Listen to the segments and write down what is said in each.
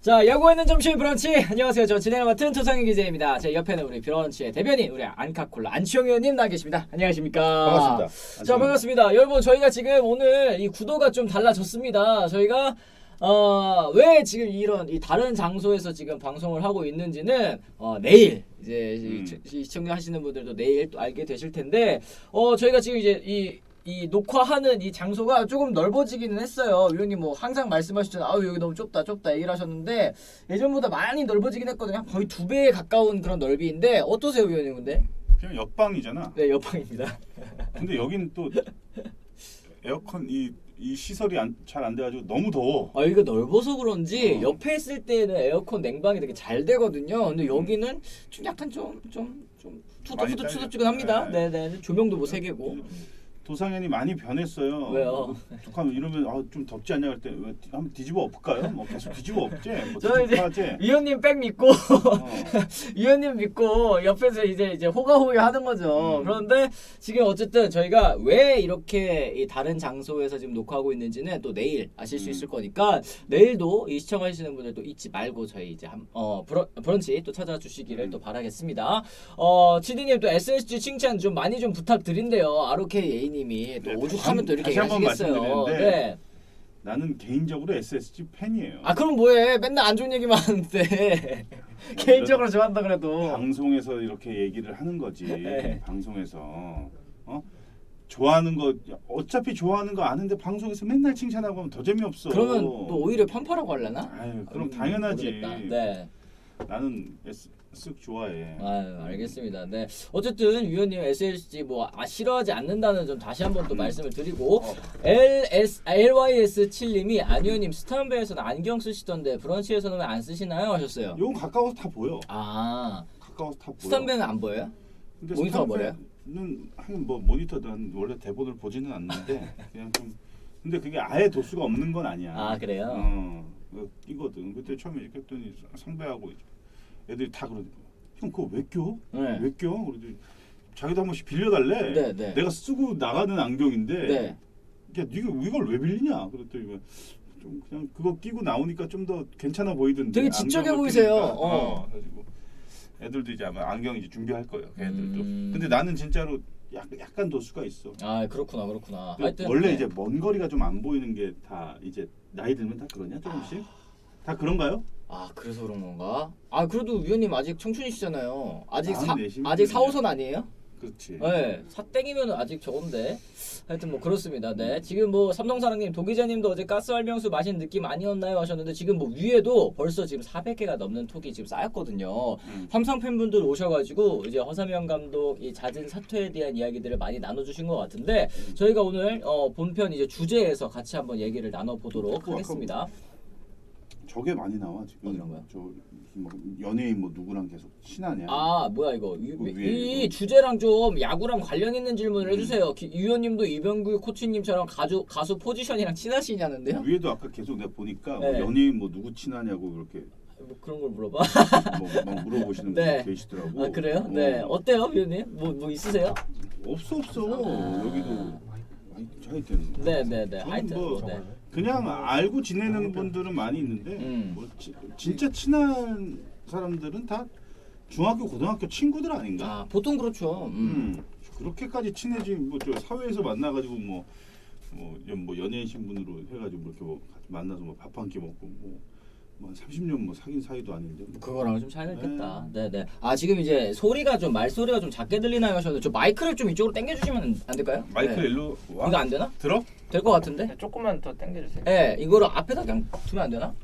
자, 야구에 있는 점심 브런치. 안녕하세요. 저 진행을 맡은 조상희 기자입니다. 제 옆에는 우리 브런치의 대변인 우리 안카콜라 안치홍 의원님 나와 계십니다. 안녕하십니까? 반갑습니다. 자, 반갑습니다. 여러분, 저희가 지금 오늘 이 구도가 좀 달라졌습니다. 저희가 왜 지금 이런 이 다른 장소에서 지금 방송을 하고 있는지는 내일 이제 시청자 하시는 분들도 내일 또 알게 되실 텐데 저희가 지금 이제 이 녹화하는 이 장소가 조금 넓어지기는 했어요. 위원님 뭐 항상 말씀하시잖아요. 아우 여기 너무 좁다 얘기를 하셨는데 예전보다 많이 넓어지긴 했거든요. 거의 2배에 가까운 그런 넓이인데 어떠세요, 위원님? 근데 그냥 옆방이잖아. 네, 옆방입니다. 근데 여기는 또 에어컨 이 시설이 잘 안 돼가지고 너무 더워. 이거 넓어서 그런지 옆에 있을 때는 에어컨 냉방이 되게 잘 되거든요. 근데 여기는 좀 약간 좀 투덕투덕합니다. 네. 조명도 뭐 3개고. 도상현이 많이 변했어요. 왜요? 북한 이러면 좀 덥지 않냐 그럴 때 한번 뒤집어 엎을까요? 뭐 계속 뒤집어 엎지. 뭐 저 이제 위원님 백 믿고 위원님 믿고 옆에서 이제 호가호가 하는 거죠. 그런데 지금 어쨌든 저희가 왜 이렇게 이 다른 장소에서 지금 녹화하고 있는지는 또 내일 아실 수 있을 거니까 내일도 이 시청하시는 분들도 잊지 말고 저희 이제 브런치 또 찾아주시기를 또 바라겠습니다. 지디님 또 SSG 칭찬 좀 많이 좀 부탁드린대요. ROK A님이 또 오죽하면 또 이렇게 다시 한번 얘기하시겠어요. 말씀드리는데 네. 나는 개인적으로 SSG 팬이에요. 그럼 뭐해? 맨날 안 좋은 얘기만 하는데 개인적으로 좋아한다 그래도. 방송에서 이렇게 얘기를 하는 거지. 네. 방송에서 좋아하는 거 어차피 좋아하는 거 아는데 방송에서 맨날 칭찬하고 하면 더 재미없어. 그러면 또 오히려 편파라고 하려나? 아유, 그럼 당연하지. 모르겠다. 네. 나는 쓱 좋아해. 알겠습니다. 네. 어쨌든 위원님 SLG 싫어하지 않는다는 점 다시 한번 또 말씀을 드리고 LYS7님이 안 의원님 스탄배에서는 안경 쓰시던데 브런치에서는 왜 안 쓰시나요? 하셨어요. 이건 가까워서 다 보여. 가까워서 다 보여. 스탄배는 안 보여요? 근데 모니터가 뭐래요? 는 하긴 뭐 모니터도 원래 대본을 보지는 않는데 그냥 좀 근데 그게 아예 도수가 없는 건 아니야. 그래요? 끼거든. 그때 처음에 이렇게 했더니 상배하고 애들이 다 그러는 거야. 형 그거 왜 껴? 네. 왜 껴? 그러더니 자기도 한 번씩 빌려달래. 네. 내가 쓰고 나가는 안경인데 네. 야 네가 이걸 왜 빌리냐? 그랬더니 좀 그냥 그거 끼고 나오니까 좀 더 괜찮아 보이던데. 되게 지적해 안경을 보이세요. 끼니까. 그래가지고 애들도 이제 아마 안경 이제 준비할 거예요. 애들도. 근데 나는 진짜로 약간 도수가 있어. 그렇구나. 원래 이제 먼 거리가 좀 안 보이는 게 다 이제 나이 들면 다 그러냐 조금씩? 다 그런가요? 그래서 그런 건가? 그래도 위원님 아직 청춘이시잖아요. 아직 4호선 아니에요? 그렇지. 네, 사땡이면 아직 적은데. 하여튼 뭐 그렇습니다. 네, 지금 뭐 삼성사랑님, 도기자님도 어제 가스 활명수 마신 느낌 아니었나요 하셨는데 지금 뭐 위에도 벌써 지금 400개가 넘는 톡이 지금 쌓였거든요. 삼성 팬분들 오셔가지고 이제 허삼영 감독 이 잦은 사퇴에 대한 이야기들을 많이 나눠주신 것 같은데 저희가 오늘 본편 이제 주제에서 같이 한번 얘기를 나눠보도록 하겠습니다. 저게 많이 나와 지금. 어디란 거야? 뭐 연예인 뭐 누구랑 계속 친하냐? 뭐야 이거 이 이거. 주제랑 좀 야구랑 관련 있는 질문을 해주세요. 위원님도 이병규 코치님처럼 가수 포지션이랑 친하시냐는데요? 위에도 아까 계속 내가 보니까 네. 뭐 연예인 뭐 누구 친하냐고 그렇게 뭐 그런 걸 물어봐. 막 물어보시는 네. 분이 계시더라고. 그래요? 네. 어때요, 위원님? 뭐 있으세요? 없어. 여기도 하여튼. 네네네. 저는 하여튼 뭐 네. 그냥 알고 지내는 분들은 많이 있는데 뭐 진짜 친한 사람들은 다 중학교 고등학교 친구들 아닌가? 보통 그렇죠. 그렇게까지 친해지 뭐 저 사회에서 만나가지고 뭐 연예인 신분으로 해가지고 뭐 이렇게 뭐 같이 만나서 뭐 밥 한 끼 먹고 뭐 한 30년 뭐 사귄 사이도 아닌데 뭐. 그거랑 좀 차이가 있겠다. 네네. 지금 이제 말소리가 좀 작게 들리나요 하셨는데 저 마이크를 좀 이쪽으로 당겨주시면 안 될까요? 마이크 네. 일로 와? 이거 안 되나? 들어? 될 것 같은데? 조금만 더 당겨주세요. 네, 이거를 앞에다 그냥 두면 안 되나?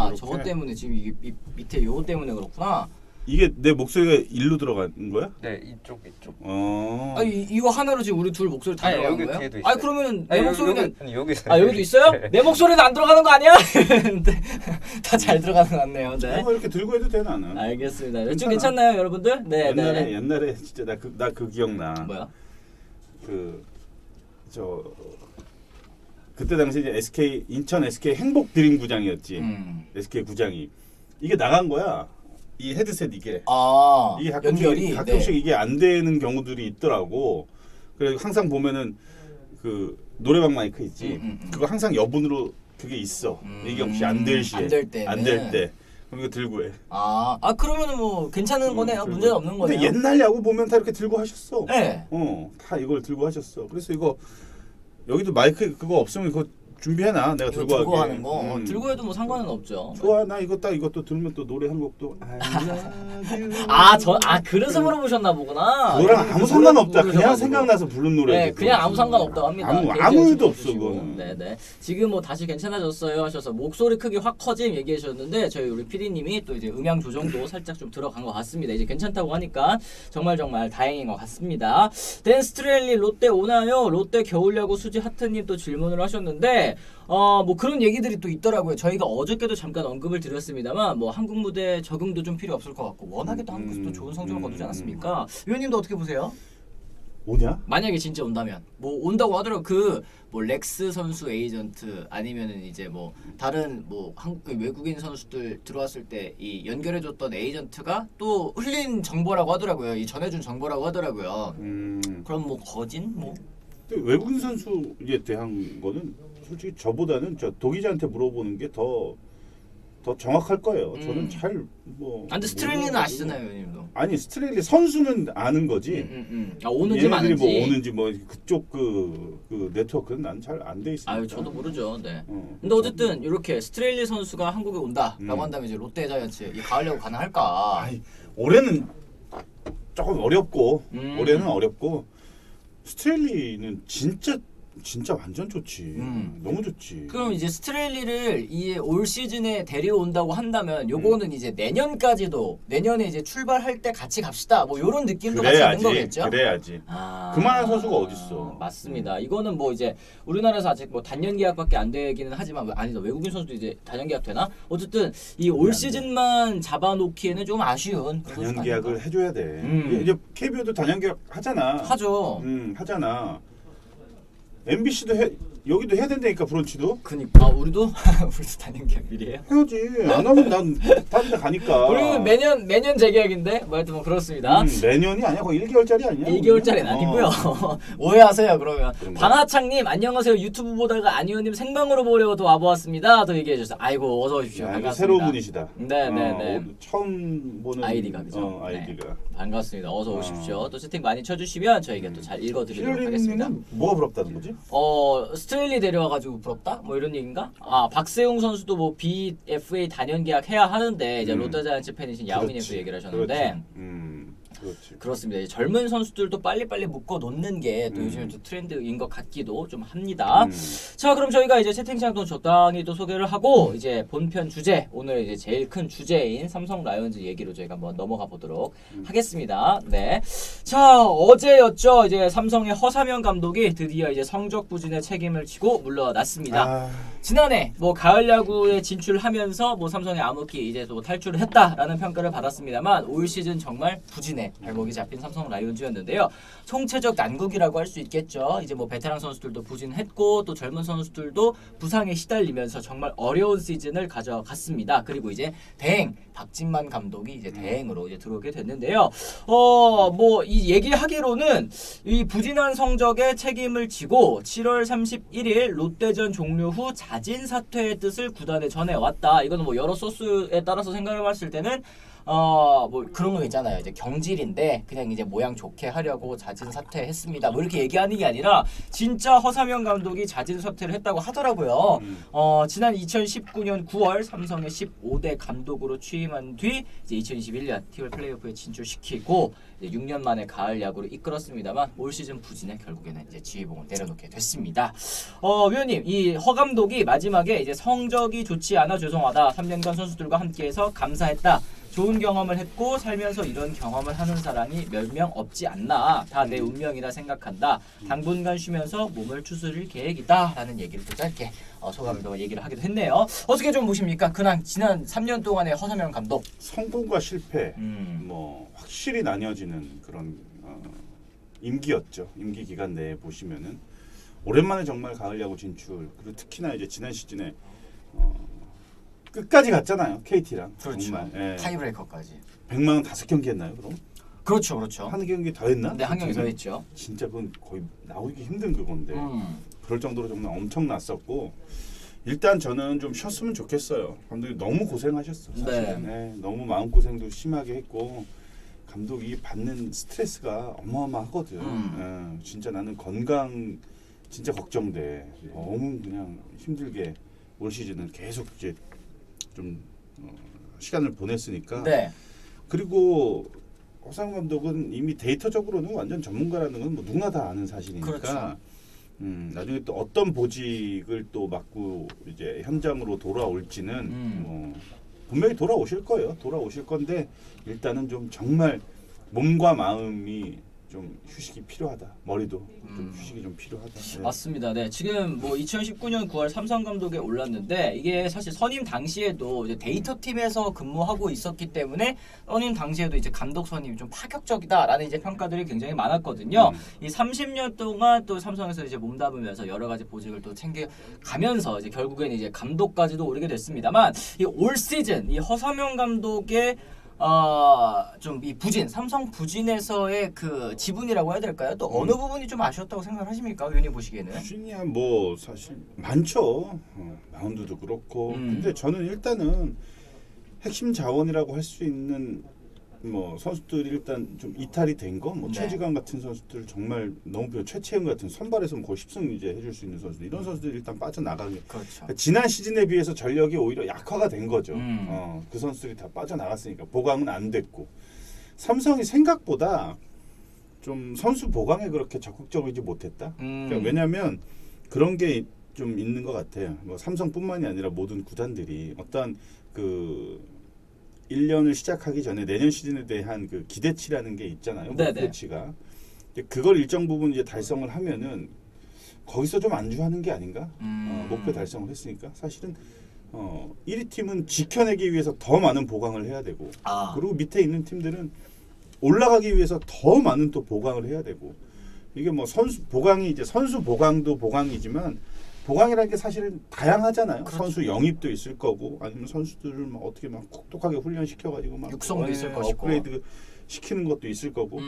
이렇게? 저것 때문에 지금 이게 밑에 요거 때문에 그렇구나. 이게 내 목소리가 일로 들어간 거야? 네, 이쪽. 이거 하나로 지금 우리 둘 목소리 다 들어가는 여기 거예요? 뒤에도 있어요. 그러면 내 목소리는 여기 여기도 있어요? 내 목소리는 안 들어가는 거 아니야? 다 잘 들어가는 것 같네요. 네. 이렇게 들고 해도 돼 나는. 알겠습니다. 좀 괜찮나요, 여러분들? 네, 옛날에 진짜 나 그 기억나. 뭐야? 그때 당시 이제 인천 SK 행복 드림구장이었지. SK 구장이 이게 나간 거야. 이 헤드셋 이게 연결이 가끔씩 이게 안 되는 경우들이 있더라고. 그래서 항상 보면은 그 노래방 마이크 있지. 그거 항상 여분으로 그게 있어. 이게 혹시 안 될 시에 안 될 때는. 안 될 때. 그럼 이거 들고 해. 그러면은 뭐 괜찮은 거네요. 문제는 없는 거네요. 근데 옛날 야구 보면 다 이렇게 들고 하셨어. 네. 다 이걸 들고 하셨어. 그래서 이거 여기도 마이크 그거 없으면 이거 준비해놔. 내가 이거 들고 들고 할게. 하는 거 들고 해도 뭐 상관은 없죠. 좋아. 나 이거 딱 이것도 들으면 또 노래 한 곡도 그래서 물어보셨나 보구나. 그거랑 아무 상관없다. 그냥 모르셔가지고. 생각나서 부른 노래. 네, 그냥 아무 상관없다고 합니다. 아무 일도 없어, 그거는. 네네. 지금 뭐 다시 괜찮아졌어요 하셔서 목소리 크기 확 커짐 얘기해 주셨는데 저희 우리 PD님이 또 이제 음향 조정도 살짝 좀 들어간 것 같습니다. 이제 괜찮다고 하니까 정말 다행인 것 같습니다. 댄 스트렐리 롯데 오나요? 롯데 겨울야구 수지 하트님 또 질문을 하셨는데 뭐 그런 얘기들이 또 있더라고요. 저희가 어저께도 잠깐 언급을 드렸습니다만 뭐 한국 무대 적응도 좀 필요 없을 것 같고 워낙에 또 한국에서 또 좋은 성적을 거두지 않았습니까? 위원님도 어떻게 보세요? 오냐? 만약에 진짜 온다면 뭐 온다고 하더라도 뭐 렉스 선수 에이전트 아니면은 이제 뭐 다른 뭐 외국인 선수들 들어왔을 때 이 연결해줬던 에이전트가 또 흘린 정보라고 하더라고요. 이 전해준 정보라고 하더라고요. 그럼 뭐 거진 뭐 근데 외국인 선수에 대한 거는 솔직히 저보다는 저 도기자한테 물어보는 게 더 정확할 거예요. 저는 잘 뭐. 근데 스트렐리는 아시잖아요, 위원님도. 아니 스트렐리 선수는 아는 거지. 오는지 마는지. 뭐 오는지 뭐 그쪽 그 네트워크는 난 잘 안 돼 있으니까. 저도 모르죠. 네. 근데 어쨌든 이렇게 스트렐리 선수가 한국에 온다라고 한다면 이제 롯데 자이언츠 이 가을 야구 가능할까? 아니, 올해는 조금 어렵고 올해는 어렵고 스트렐리는 진짜 완전 좋지. 너무 좋지. 그럼 이제 스트렐리를 이 올 시즌에 데려온다고 한다면 요거는 이제 내년까지도 내년에 이제 출발할 때 같이 갑시다. 뭐 요런 느낌도 같이 있는 거겠죠? 그래야지. 그만한 선수가 어딨어. 맞습니다. 이거는 뭐 이제 우리나라에서 아직 뭐 단년 계약밖에 안 되기는 하지만 아니다. 외국인 선수도 이제 단년 계약 되나? 어쨌든 이 올 시즌만 잡아놓기에는 좀 아쉬운 단년 계약을 해줘야 돼. 이제 KBO도 단년 계약 하잖아. 하죠. 하잖아. MBC도 여기도 해야 된다니까 브런치도. 그니까 우리도 단년 계약 미리 해요? 해야지. 안 하면 난 다른 데 가니까. 우리는 매년 재계약인데 뭐 하여튼 뭐 그렇습니다. 매년이 아니야. 거의 1개월짜리 아니야? 1개월짜리는 아니고요. 오해하세요 그러면. 방하창님 안녕하세요. 유튜브 보다가 안희원님 생방으로 보려고 와보았습니다. 더 얘기해 주셨어요. 아이고 어서 오십시오. 반갑습니다. 새로운 분이시다. 네네네. 처음 보는 아이디가 그죠? 아이디가. 네. 반갑습니다. 어서 오십시오. 또 채팅 많이 쳐주시면 저희가 또 잘 읽어드리도록 하겠습니다. 뭐가 부럽다는 거지? 스트레일리 데려와가지고 부럽다? 뭐 이런 얘기인가? 박세웅 선수도 뭐 BFA 단연 계약 해야 하는데 이제 롯데자이언츠 팬이신 야구인님도 얘기를 하셨는데 그렇지. 그렇습니다. 이제 젊은 선수들도 빨리빨리 묶어 놓는 게 또 요즘에 또 트렌드인 것 같기도 좀 합니다. 자, 그럼 저희가 이제 채팅창도 적당히 또 소개를 하고 이제 본편 주제 오늘 이제 제일 큰 주제인 삼성 라이온즈 얘기로 저희가 한번 넘어가 보도록 하겠습니다. 네. 자, 어제였죠. 이제 삼성의 허삼영 감독이 드디어 이제 성적 부진의 책임을 지고 물러났습니다. 지난해 뭐 가을 야구에 진출하면서 뭐 삼성의 암흑기 이제 또 탈출을 했다라는 평가를 받았습니다만 올 시즌 정말 부진의 발목이 잡힌 삼성 라이온즈였는데요. 총체적 난국이라고 할 수 있겠죠. 이제 뭐 베테랑 선수들도 부진했고 또 젊은 선수들도 부상에 시달리면서 정말 어려운 시즌을 가져갔습니다. 그리고 이제 대행 박진만 감독이 이제 대행으로 이제 들어오게 됐는데요. 뭐 이 얘기하기로는 이 부진한 성적에 책임을 지고 7월 31일 롯데전 종료 후 자진 사퇴의 뜻을 구단에 전해왔다. 이거는 뭐 여러 소스에 따라서 생각해봤을 때는 뭐 그런 거 있잖아요. 이제 경질인데 그냥 이제 모양 좋게 하려고 자진 사퇴했습니다. 뭐 이렇게 얘기하는 게 아니라 진짜 허삼영 감독이 자진 사퇴를 했다고 하더라고요. 지난 2019년 9월 삼성의 15대 감독으로 취임한 뒤 이제 2021년 10월 플레이오프에 진출시키고 이제 6년 만에 가을 야구를 이끌었습니다만 올 시즌 부진에 결국에는 이제 지휘봉을 내려놓게 됐습니다. 위원님, 이 허 감독이 마지막에 이제 성적이 좋지 않아 죄송하다. 3년간 선수들과 함께해서 감사했다. 좋은 경험을 했고 살면서 이런 경험을 하는 사람이 몇 명 없지 않나. 다 내 운명이라 생각한다. 당분간 쉬면서 몸을 추스릴 계획이다. 라는 얘기를 또 짧게 소감을 얘기를 하기도 했네요. 어떻게 좀 보십니까? 지난 3년 동안의 허삼영 감독. 성공과 실패 뭐 확실히 나뉘어지는 그런 임기였죠. 임기 기간 내에 보시면은 오랜만에 정말 가을 야구 진출 그리고 특히나 이제 지난 시즌에 끝까지 갔잖아요. KT랑. 그렇죠. 정말. 예. 타이브레이커까지. 100만 원 5경기 했나요, 그럼? 그렇죠. 한 경기 더 했나? 네, 한 경기 더 했죠. 진짜 그건 거의 나오기 힘든 그건데. 그럴 정도로 정말 엄청났었고 일단 저는 좀 쉬었으면 좋겠어요. 감독이 너무 고생하셨어. 사실은. 네. 네, 너무 마음고생도 심하게 했고 감독이 받는 스트레스가 어마어마하거든. 진짜 나는 건강 진짜 걱정돼. 너무 그냥 힘들게 올 시즌은 계속 이제 좀 시간을 보냈으니까. 네. 그리고 허상 감독은 이미 데이터적으로는 완전 전문가라는 건 뭐 누구나 다 아는 사실이니까. 그렇죠. 나중에 또 어떤 보직을 또 맡고 이제 현장으로 돌아올지는 뭐 분명히 돌아오실 거예요. 돌아오실 건데 일단은 좀 정말 몸과 마음이 좀 휴식이 필요하다. 머리도 좀 휴식이 좀 필요하다. 네. 맞습니다. 네, 지금 뭐 2019년 9월 삼성 감독에 올랐는데 이게 사실 선임 당시에도 이제 데이터 팀에서 근무하고 있었기 때문에 선임 당시에도 이제 감독 선임이 좀 파격적이다라는 이제 평가들이 굉장히 많았거든요. 이 30년 동안 또 삼성에서 이제 몸담으면서 여러 가지 보직을 또 챙겨가면서 이제 결국에는 이제 감독까지도 오르게 됐습니다만 이 올 시즌 이 허삼영 감독의 좀 이 부진, 삼성 부진에서의 그 지분이라고 해야 될까요? 또 어느 부분이 좀 아쉬웠다고 생각하십니까, 위원님 보시기에는? 부진이야 뭐 사실 많죠. 마운드도 그렇고. 근데 저는 일단은 핵심 자원이라고 할 수 있는 뭐 선수들이 일단 좀 이탈이 된 거, 뭐 네. 최지강 같은 선수들 정말 너무 필요, 최채영 같은 선발에서 거의 10승 이제 해줄 수 있는 선수들 이런 선수들이 일단 빠져나가게. 그렇죠. 그러니까 지난 시즌에 비해서 전력이 오히려 약화가 된 거죠. 음. 그 선수들이 다 빠져나갔으니까 보강은 안 됐고 삼성이 생각보다 좀 선수 보강에 그렇게 적극적이지 못했다. 그러니까 왜냐하면 그런 게 좀 있는 것 같아요. 뭐 삼성뿐만이 아니라 모든 구단들이 어떤 그 1년을 시작하기 전에 내년 시즌에 대한 그 기대치라는 게 있잖아요. 목표치가. 그걸 일정 부분 이제 달성을 하면은 거기서 좀 안주하는 게 아닌가? 목표 달성을 했으니까 사실은 1위 팀은 지켜내기 위해서 더 많은 보강을 해야 되고 그리고 밑에 있는 팀들은 올라가기 위해서 더 많은 또 보강을 해야 되고 이게 뭐 선수 보강이 이제 선수 보강도 보강이지만 보강이라는 게 사실은 다양하잖아요. 그렇죠. 선수 영입도 있을 거고 아니면 선수들을 막 어떻게 막 톡톡하게 훈련시켜가지고 막 육성도 있을 것이고 업그레이드 시키는 것도 있을 거고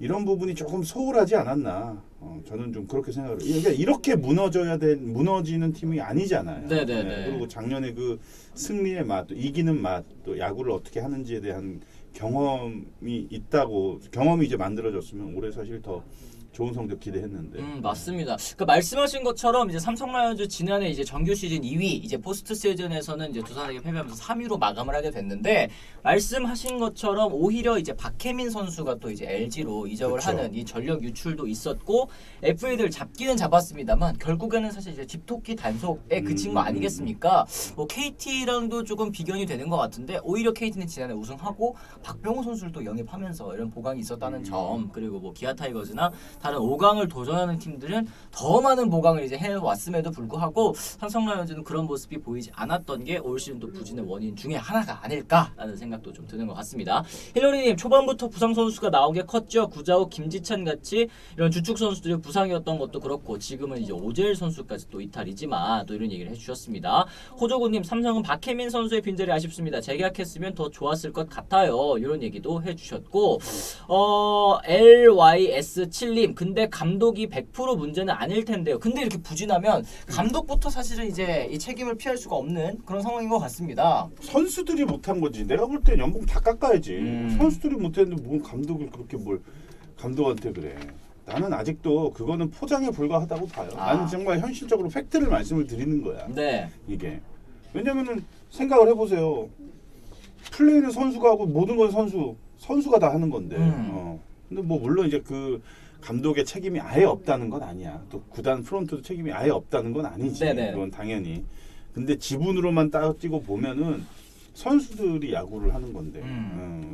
이런 부분이 조금 소홀하지 않았나. 저는 좀 그렇게 생각을 해요. 그러니까 이렇게 무너지는 팀이 아니잖아요. 네네네. 네, 그리고 작년에 그 승리의 맛, 또 이기는 맛, 또 야구를 어떻게 하는지에 대한 경험이 있다고 경험이 이제 만들어졌으면 올해 사실 더 좋은 성적 기대했는데. 맞습니다. 그 말씀하신 것처럼 이제 삼성 라이온즈 지난해 이제 정규 시즌 2위, 이제 포스트 시즌에서는 이제 두산에게 패배하면서 3위로 마감을 하게 됐는데 말씀하신 것처럼 오히려 이제 박혜민 선수가 또 이제 LG로 이적을 그쵸. 하는 이 전력 유출도 있었고 FA들 잡기는 잡았습니다만 결국에는 사실 이제 집토끼 단속에 그친 거 아니겠습니까? 뭐 KT랑도 조금 비견이 되는 것 같은데 오히려 KT는 지난해 우승하고 박병호 선수를 또 영입하면서 이런 보강이 있었다는 점 그리고 뭐 기아 타이거즈나 다른 5강을 도전하는 팀들은 더 많은 보강을 이제 해왔음에도 불구하고 삼성 라이온즈는 그런 모습이 보이지 않았던 게 올 시즌 또 부진의 원인 중에 하나가 아닐까라는 생각도 좀 드는 것 같습니다. 힐러리님 초반부터 부상 선수가 나온 게 컸죠. 구자욱, 김지찬 같이 이런 주축 선수들이 부상이었던 것도 그렇고 지금은 이제 오재일 선수까지 또 이탈이지만 또 이런 얘기를 해주셨습니다. 호조구님 삼성은 박혜민 선수의 빈자리 아쉽습니다. 재계약했으면 더 좋았을 것 같아요. 이런 얘기도 해주셨고 LYS7님 근데 감독이 100% 문제는 아닐 텐데요. 근데 이렇게 부진하면 감독부터 사실은 이제 이 책임을 피할 수가 없는 그런 상황인 것 같습니다. 선수들이 못한 거지. 내가 볼 땐 연봉 다 깎아야지. 선수들이 못했는데 뭐 감독을 그렇게 뭘 감독한테 그래. 나는 아직도 그거는 포장에 불과하다고 봐요. 나는 정말 현실적으로 팩트를 말씀을 드리는 거야. 네. 이게. 왜냐면은 생각을 해보세요. 플레이는 선수가 하고 모든 건 선수가 다 하는 건데. 근데 뭐 물론 이제 그 감독의 책임이 아예 없다는 건 아니야. 또 구단 프론트도 책임이 아예 없다는 건 아니지. 네네. 그건 당연히. 근데 지분으로만 따지고 보면은 선수들이 야구를 하는 건데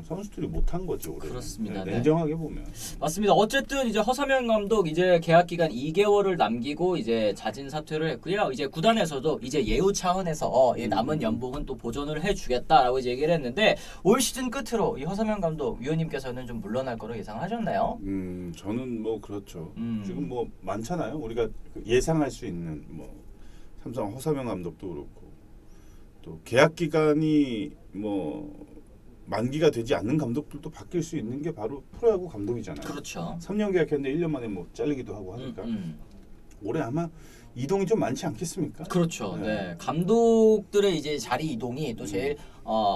선수들이 못한 거죠. 올해. 그렇습니다. 네. 냉정하게 보면. 맞습니다. 어쨌든 이제 허삼영 감독 이제 계약 기간 2개월을 남기고 이제 자진 사퇴를 했고요. 이제 구단에서도 이제 예우 차원에서 이 남은 연봉은 또 보존을 해주겠다라고 이제 얘기를 했는데 올 시즌 끝으로 이 허삼영 감독 위원님께서는 좀 물러날 거로 예상하셨나요? 저는 뭐 그렇죠. 지금 뭐 많잖아요. 우리가 예상할 수 있는 뭐 삼성 허삼영 감독도 그렇고 또 계약 기간이 뭐 만기가 되지 않는 감독들도 바뀔 수 있는 게 바로 프로야구 감독이잖아요. 그렇죠. 3년 계약했는데 1년 만에 뭐 잘리기도 하고 하니까 올해 아마 이동이 좀 많지 않겠습니까? 그렇죠. 네. 네. 감독들의 이제 자리 이동이 또 제일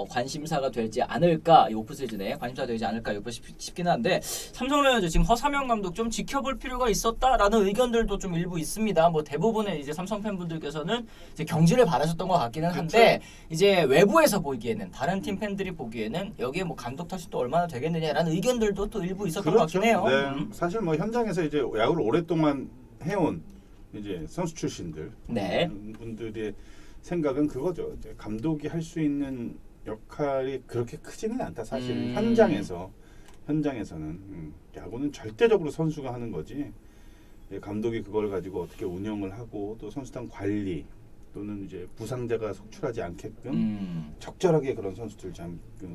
관심사가 되지 않을까, 이 오프 시즌에 관심사가 되지 않을까 싶긴 한데, 삼성 라이온즈 지금 허삼영 감독 좀 지켜볼 필요가 있었다라는 의견들도 좀 일부 있습니다. 뭐 대부분의 이제 삼성 팬분들께서는 이제 경질을 받으셨던 것 같기는 한데, 이제 외부에서 보기에는, 다른 팀 팬들이 보기에는 여기에 뭐 감독 탓이 또 얼마나 되겠느냐라는 의견들도 또 일부 있었던 것 같긴 해요. 네. 사실 뭐 현장에서 이제 야구를 오랫동안 해온 이제 선수 출신들 네. 분들의 생각은 그거죠. 이제 감독이 할 수 있는 역할이 그렇게 크지는 않다. 사실 현장에서는 야구는 절대적으로 선수가 하는 거지. 감독이 그걸 가지고 어떻게 운영을 하고 또 선수단 관리 또는 이제 부상자가 속출하지 않게끔 적절하게 그런 선수들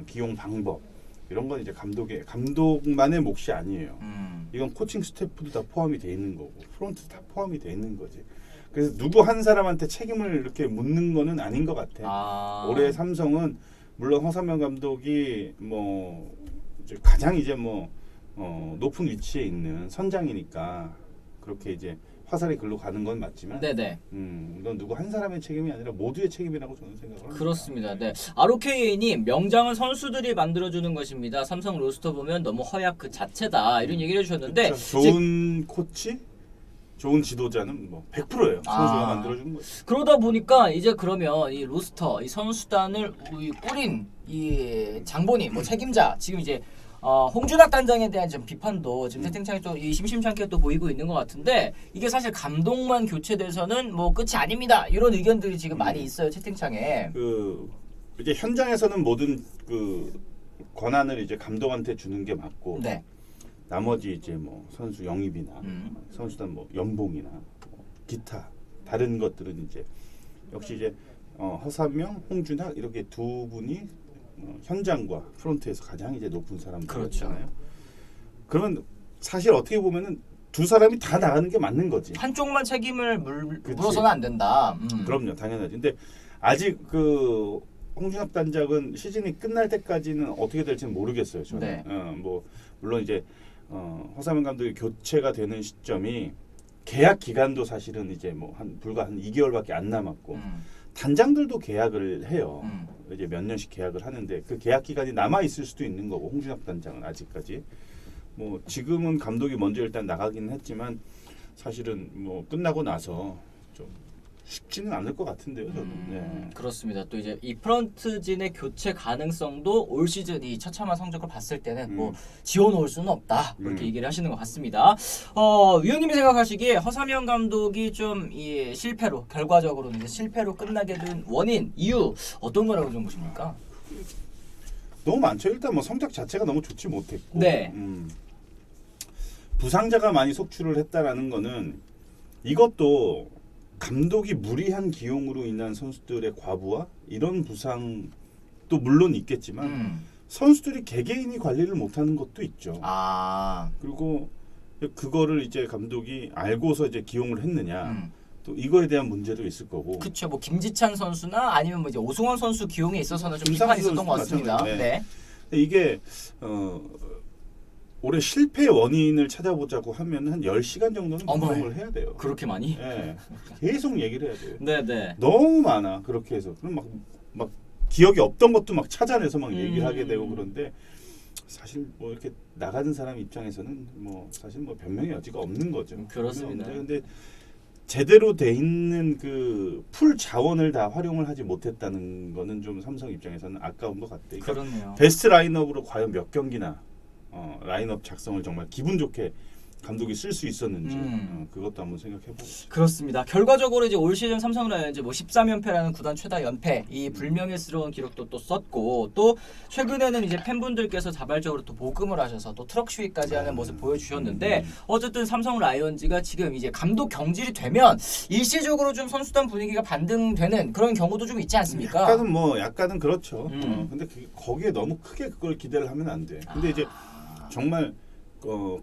기용 방법 이런 건 이제 감독만의 몫이 아니에요. 이건 코칭 스태프도 다 포함이 돼 있는 거고 프론트 다 포함이 돼 있는 거지. 그래서 누구 한 사람한테 책임을 이렇게 묻는 거는 아닌 것 같아. 올해 삼성은 물론 허삼영 감독이 뭐 이제 가장 이제 뭐 높은 위치에 있는 선장이니까 그렇게 이제 화살이 글로 가는 건 맞지만, 네네. 이건 누구 한 사람의 책임이 아니라 모두의 책임이라고 저는 생각을 합니다. 그렇습니다. 네. ROKA님, 명장은 선수들이 만들어주는 것입니다. 삼성 로스터 보면 너무 허약 그 자체다. 이런 얘기를 해주셨는데, 그렇죠. 좋은 코치, 좋은 지도자는 뭐 100%예요. 선수가 만들어주는 거죠. 그러다 보니까 이제 그러면 이 로스터, 이 선수단을 꾸린 이 장본인, 뭐 책임자, 지금 이제 홍준학 단장에 대한 좀 비판도 지금 채팅창에 또 심심찮게 또 보이고 있는 것 같은데, 이게 사실 감독만 교체돼서는 뭐 끝이 아닙니다. 이런 의견들이 지금 많이 있어요, 채팅창에. 이제 현장에서는 모든 그 권한을 이제 감독한테 주는 게 맞고, 네. 나머지 이제 뭐 선수 영입이나 선수단 뭐 연봉이나 기타 다른 것들은 이제 역시 이제 허삼영, 홍준학 이렇게 두 분이 현장과 프론트에서 가장 이제 높은 사람들이잖아요. 그렇죠. 그러면 사실 어떻게 보면은 두 사람이 다 나가는 게 맞는 거지. 한쪽만 책임을 물어서는 안 된다. 그럼요, 당연하지. 근데 아직 그 홍준학 단장은 시즌이 끝날 때까지는 어떻게 될지는 모르겠어요. 저는. 네. 뭐 물론 이제 허삼영 감독이 교체가 되는 시점이 계약 기간도 사실은 이제 뭐 불과 한 2개월밖에 안 남았고 단장들도 계약을 해요. 이제 몇 년씩 계약을 하는데 그 계약 기간이 남아 있을 수도 있는 거고 홍준학 단장은 아직까지 뭐 지금은 감독이 먼저 일단 나가기는 했지만 사실은 뭐 끝나고 나서 좀 쉽지는 않을 것 같은데요, 저는. 네. 그렇습니다. 또 이제 이 프런트진의 교체 가능성도 올 시즌 이 처참한 성적을 봤을 때는 뭐 지원 올 수는 없다. 이렇게 얘기를 하시는 것 같습니다. 위원님이 생각하시기에 허삼영 감독이 좀 이 실패로 결과적으로는 이제 실패로 끝나게 된 원인, 이유 어떤 거라고 좀 보십니까? 너무 많죠. 일단 뭐 성적 자체가 너무 좋지 못했고, 네. 부상자가 많이 속출을 했다라는 거는 이것도 감독이 무리한 기용으로 인한 선수들의 과부하 이런 부상도 물론 있겠지만 선수들이 개개인이 관리를 못하는 것도 있죠. 그리고 그거를 이제 감독이 알고서 이제 기용을 했느냐 또 이거에 대한 문제도 있을 거고. 그렇죠. 뭐 김지찬 선수나 아니면 뭐 이제 오승원 선수 기용에 있어서는 좀 비판이 있었던 것 같습니다. 네. 이게 올해 실패 원인을 찾아보자고 하면 한 10시간 정도는 방송을 해야 돼요. 그렇게 많이? 네. 계속 얘기를 해야 돼요. 네네. 너무 많아. 그렇게 해서. 그럼 막 기억이 없던 것도 막 찾아내서 막 얘기를 하게 되고 그런데 사실 뭐 이렇게 나가는 사람 입장에서는 뭐 사실 뭐 변명의 여지가 없는 거죠. 그렇습니다. 근데 제대로 돼 있는 그 풀 자원을 다 활용을 하지 못했다는 거는 좀 삼성 입장에서는 아까운 것 같아요. 그러니까 그렇네요. 베스트 라인업으로 과연 몇 경기나 라인업 작성을 정말 기분 좋게 감독이 쓸 수 있었는지 그것도 한번 생각해보고. 그렇습니다. 결과적으로 이제 올 시즌 삼성 라이온즈 뭐 13연패라는 구단 최다 연패 이 불명예스러운 기록도 또 썼고 또 최근에는 이제 팬분들께서 자발적으로 또 모금을 하셔서 또 트럭 시위까지 하는 모습 보여주셨는데 어쨌든 삼성 라이온즈가 지금 이제 감독 경질이 되면 일시적으로 좀 선수단 분위기가 반등되는 그런 경우도 좀 있지 않습니까? 약간은 그렇죠. 근데 거기에 너무 크게 그걸 기대를 하면 안 돼. 근데 이제 정말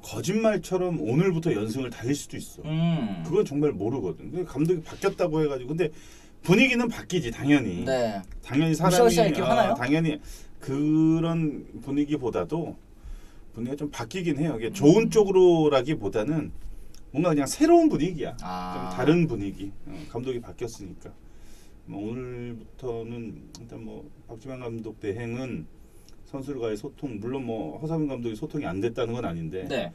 거짓말처럼 오늘부터 연승을 달릴 수도 있어. 그건 정말 모르거든. 근데 감독이 바뀌었다고 해가지고 근데 분위기는 바뀌지 당연히. 네. 당연히 사람이 기억하나요? 당연히 그런 분위기보다도 분위기가 좀 바뀌긴 해요. 이게 좋은 쪽으로라기보다는 뭔가 그냥 새로운 분위기야. 아. 좀 다른 분위기. 감독이 바뀌었으니까. 뭐 오늘부터는 일단 뭐 박지만 감독 대행은 선수들과의 소통, 물론 뭐 허삼인 감독이 소통이 안 됐다는 건 아닌데 네.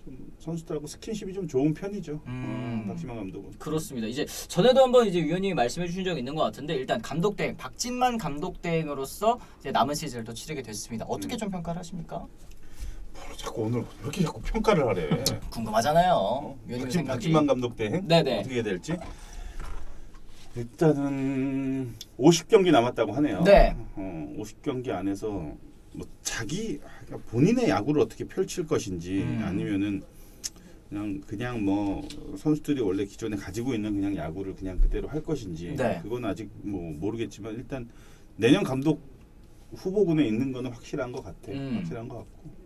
좀 선수들하고 스킨십이 좀 좋은 편이죠. 음. 박지만 감독은. 그렇습니다. 이제 전에도 한번 이제 위원님이 말씀해 주신 적이 있는 것 같은데 일단 감독 대행 박진만 감독 대행으로서 이제 남은 시즌을 또 치르게 됐습니다. 어떻게 좀 평가를 하십니까? 자꾸 오늘 왜 이렇게 자꾸 평가를 하래? 궁금하잖아요. 위원님 생각이. 박지만 감독 대행 네네. 어떻게 될지. 일단은 50경기 남았다고 하네요. 네. 50경기 안에서 뭐 자기 그러니까 본인의 야구를 어떻게 펼칠 것인지 아니면은 그냥 뭐 선수들이 원래 기존에 가지고 있는 그냥 야구를 그냥 그대로 할 것인지 네. 그건 아직 뭐 모르겠지만 일단 내년 감독 후보군에 있는 거는 확실한 것 같아. 확실한 것 같고.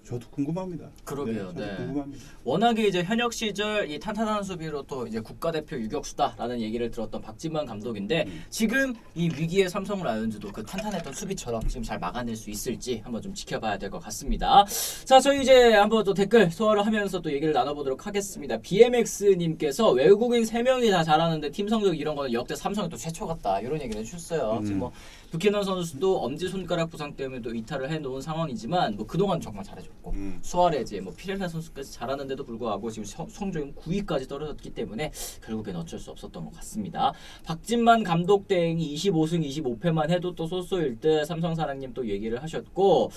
저도 궁금합니다. 그러게요. 저도 네. 궁금합니다. 워낙에 이제 현역 시절 이 탄탄한 수비로 또 이제 국가대표 유격수다라는 얘기를 들었던 박진만 감독인데 지금 이 위기의 삼성 라이온즈도 그 탄탄했던 수비처럼 지금 잘 막아낼 수 있을지 한번 좀 지켜봐야 될 것 같습니다. 자, 저희 이제 한번 또 댓글 소화를 하면서 또 얘기를 나눠보도록 하겠습니다. BMX님께서 외국인 3명이 다 잘하는데 팀 성적 이런 거는 역대 삼성이 또 최초 같다 이런 얘기를 해주셨어요. 지금 뭐 뷰캐넌 선수도 엄지손가락 부상 때문에 또 이탈을 해놓은 상황이지만 뭐 그동안 정말 잘해줬고 수아레즈, 뭐 피렐라 선수까지 잘하는데도 불구하고 지금 성적이 9위까지 떨어졌기 때문에 결국엔 어쩔 수 없었던 것 같습니다. 박진만 감독 대행이 25승 25패만 해도 또 소소일 듯 삼성사랑님 또 얘기를 하셨고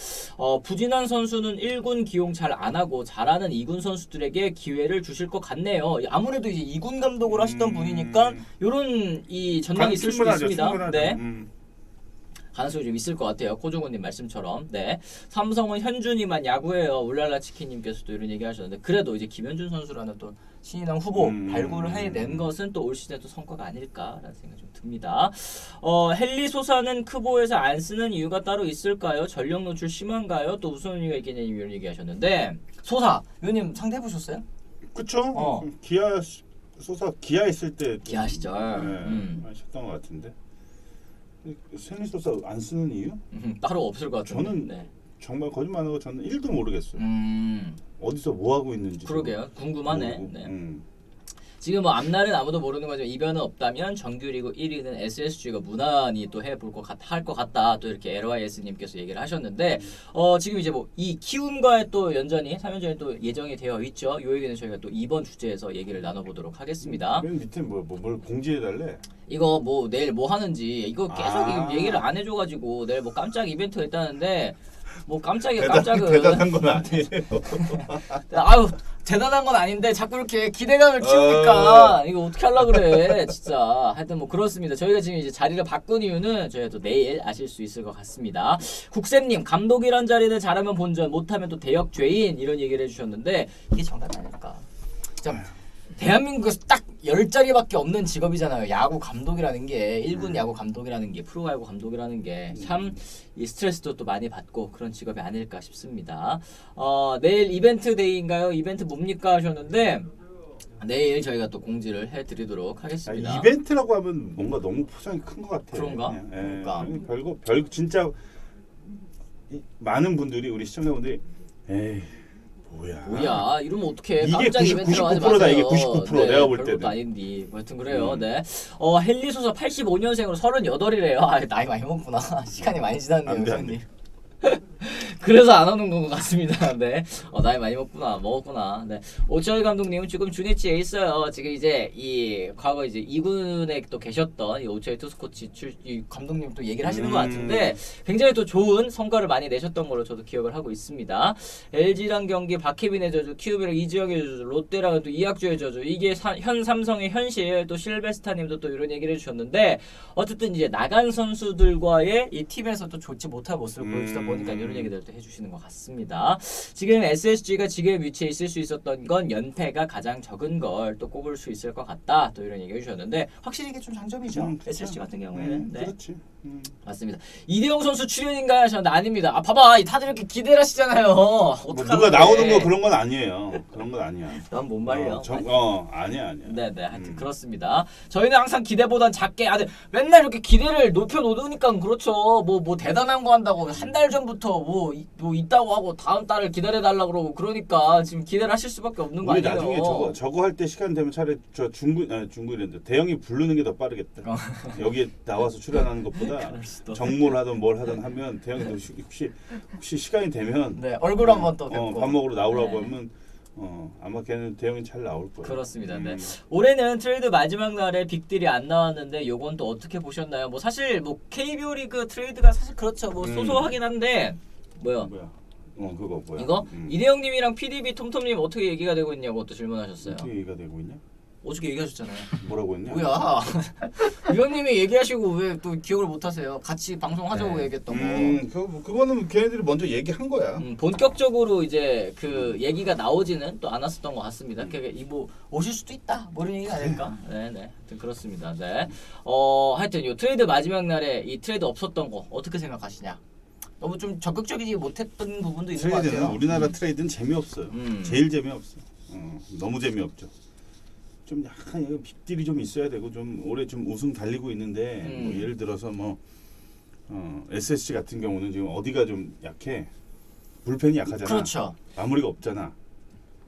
부진한 선수는 1군 기용 잘 안 하고 잘하는 2군 선수들에게 기회를 주실 것 같네요. 아무래도 이제 2군 감독을 하시던 분이니까 이런 이 전망이 있을 수도 있습니다. 충분하죠. 네. 가능성이 좀 있을 것 같아요. 코종훈님 말씀처럼. 네. 삼성은 현준이만 야구해요. 울랄라 치킨님께서도 이런 얘기 하셨는데 그래도 이제 김현준 선수라는 또 신인왕 후보 발굴을 해낸 것은 또 올 시즌에 또 성과가 아닐까라는 생각이 좀 듭니다. 헨리 소사는 크보에서 안 쓰는 이유가 따로 있을까요? 전력 노출 심한가요? 또 무슨 의미가 있겠냐 이런 얘기 하셨는데 소사 위원님 상대해 보셨어요? 그쵸? 기아 소사 있을 때 기아 시절. 하셨던 것 같은데. 헨리 소사 안 쓰는 이유? 따로 없을 것 같은데. 저는 네. 정말 거짓말 안 하고 저는 1도 모르겠어요. 어디서 뭐 하고 있는지. 그러게요. 궁금하네. 모르고. 네. 지금 뭐 앞날은 아무도 모르는 거죠. 이변은 없다면 정규리그 1위는 SSG가 무난히 또 해볼 할 것 같다. 또 이렇게 LYS님께서 얘기를 하셨는데 지금 이제 뭐 이 키움과의 또 연전이 3연전이 또 예정이 되어 있죠. 이 얘기는 저희가 또 이번 주제에서 얘기를 나눠보도록 하겠습니다. 맨 밑에 뭘 공지해달래? 이거 뭐 내일 뭐 하는지 이거 계속 얘기를 안 해줘가지고 내일 뭐 깜짝 이벤트가 있다는데 뭐 깜짝은 대단한 건 아니에요. 아유 대단한 건 아닌데 자꾸 이렇게 기대감을 키우니까 이거 어떻게 하려고 그래 진짜. 하여튼 뭐 그렇습니다. 저희가 지금 이제 자리를 바꾼 이유는 저희가 또 내일 아실 수 있을 것 같습니다. 국쌤님 감독이란 자리는 잘하면 본전 못하면 또 대역 죄인 이런 얘기를 해주셨는데 이게 정답 아닐까. 참 대한민국에서 딱 10자리밖에 없는 직업이잖아요. 야구 감독이라는 게 1군 야구 감독이라는 게 프로 야구 감독이라는 게 참 이 스트레스도 또 많이 받고 그런 직업이 아닐까 싶습니다. 내일 이벤트 데이인가요? 이벤트 뭡니까 하셨는데 내일 저희가 또 공지를 해드리도록 하겠습니다. 이벤트라고 하면 뭔가 너무 포장이 큰 것 같아. 그런가? 그러니까 별 진짜 많은 분들이 우리 시청자분들이 에이 뭐야 이러면 어떡해. 이게 깜짝 이벤트라고 하지 99%다, 마세요. 이게 99% 내가 볼 별것도 때는. 아닌데 뭐 하여튼 그래요. 네. 헨리 소서 85년생으로 38이래요. 아, 나이 많이 먹구나. 시간이 많이 지났네요. 안 돼. 선생님. 그래서 안 오는 것 같습니다. 네. 나이 많이 먹었구나. 네. 오철 감독님은 지금 주니치에 있어요. 지금 이제 이 과거 이제 2군에 또 계셨던 이 오철 투수코치 이 감독님 또 얘기를 하시는 것 같은데 굉장히 또 좋은 성과를 많이 내셨던 걸로 저도 기억을 하고 있습니다. LG랑 경기 박혜빈의 저주, 키움이랑 이주영의 저주, 롯데랑은 또 이학주의 저주. 이게 현 삼성의 현실. 또 실베스타님도 또 이런 얘기를 해주셨는데 어쨌든 이제 나간 선수들과의 이 팀에서 또 좋지 못한 모습을 보여주다 보니까 이런 얘기들도 해주시는 것 같습니다. 지금 SSG가 지금 위치에 있을 수 있었던 건 연패가 가장 적은 걸 또 꼽을 수 있을 것 같다. 또 이런 얘기 해주셨는데 확실히 이게 좀 장점이죠. SSG 같은 경우에는. 네. 그렇지. 맞습니다. 이대용 선수 출연인가요? 하셨는데 아닙니다. 아 봐봐, 다들 이렇게 기대를 하시잖아요. 뭐 누가 나오는 거 그런 건 아니에요. 그런 건 아니야. 난 못 말려. 아니야. 네네, 하여튼 그렇습니다. 저희는 항상 기대보단 작게, 맨날 이렇게 기대를 높여놓으니까 그렇죠. 뭐 대단한 거 한다고 한 달 전부터 뭐 있다고 하고 다음 달을 기다려달라고 그러고 그러니까 지금 기대를 하실 수밖에 없는 거 우리 아니에요. 나중에 저거 할 때 시간 되면 차라리 저 중구이랬는데 대형이 부르는 게 더 빠르겠다. 여기에 나와서 출연하는 것보다 정모를 하든 뭘 하든 하면 대형이 혹시 시간이 되면 네, 얼굴 한번 또 뵙고 밥 먹으러 나오라고 네. 하면 아마 걔는 대형이 잘 나올 거예요. 그렇습니다. 네. 올해는 트레이드 마지막 날에 빅딜이 안 나왔는데 요건 또 어떻게 보셨나요? 뭐 사실 뭐 KBO 리그 트레이드가 사실 그렇죠. 뭐 소소하긴 한데 뭐야? 그거 뭐야? 이거 이대영님이랑 PDB 톰톰님 어떻게 얘기가 되고 있냐고 또 질문하셨어요. 어떻게 얘기가 되고 있냐? 어저께 얘기하셨잖아요. 뭐라고 했냐? 뭐야? 위원님이 얘기하시고 왜 또 기억을 못하세요? 같이 방송하자고 얘기했던 거. 그거는 걔네들이 먼저 얘기한 거야. 본격적으로 이제 그 얘기가 나오지는 또 않았었던 것 같습니다. 뭐 오실 수도 있다. 뭐 이런 얘기가 아닐까? 네네. 하여튼 그렇습니다. 네. 하여튼 요 트레이드 마지막 날에 이 트레이드 없었던 거 어떻게 생각하시냐? 너무 좀 적극적이지 못했던 부분도 있는 것 트레이드는 같아요. 우리나라 트레이드는 재미없어요. 제일 재미없어. 너무 재미없죠. 좀 약간 여기 빅딜이 좀 있어야 되고 좀 올해 좀 우승 달리고 있는데 뭐 예를 들어서 SSG 같은 경우는 지금 어디가 좀 약해? 불펜이 약하잖아. 그렇죠. 마무리가 없잖아.